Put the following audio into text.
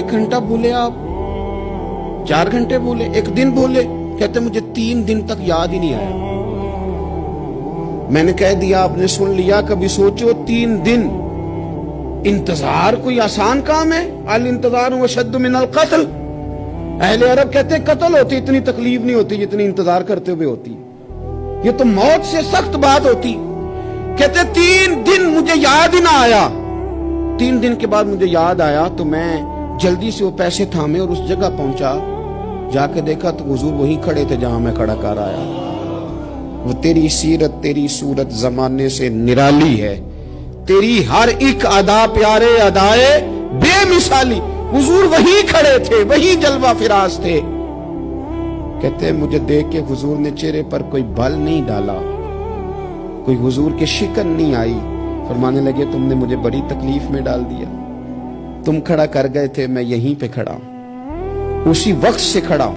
1 घंटा बोले आप, 4 घंटे बोले, 1 दिन बोले। कहते मुझे 3 दिन तक याद ही नहीं आया। मैंने कह दिया आपने सुन लिया, कभी सोचो 3 दिन इंतजार कोई आसान काम है? अल इंतजार अशद्द मिनल कत्ल। अहले अरब कहते कत्ल होती इतनी तकलीफ नहीं होती जितनी इंतजार करते हुए होती, ये तो मौत से सख्त बात होती। कहते 3 दिन मुझे याद ही ना आया। 3 दिन के बाद मुझे याद आया तो मैं जल्दी से वो पैसे थामे और उस जगह पहुंचा। जाके देखा तो हुजूर वहीं खड़े थे जहां मैं खड़ा कर आया। वो तेरी सीरत तेरी सूरत जमाने से निराली है, तेरी हर एक अदा प्यारे अदाए बेमिसाली। हुजूर वहीं खड़े थे, वहीं जलवा फिराज थे। कहते मुझे देख के हुजूर ने चेहरे पर कोई बल नहीं डाला, कोई हुजूर की शिकन नहीं आई। फरमाने लगे तुमने मुझे बड़ी तकलीफ में डाल दिया, तुम खड़ा कर गए थे, मैं यहीं पे खड़ा हूं, उसी वक्त से खड़ा हूं।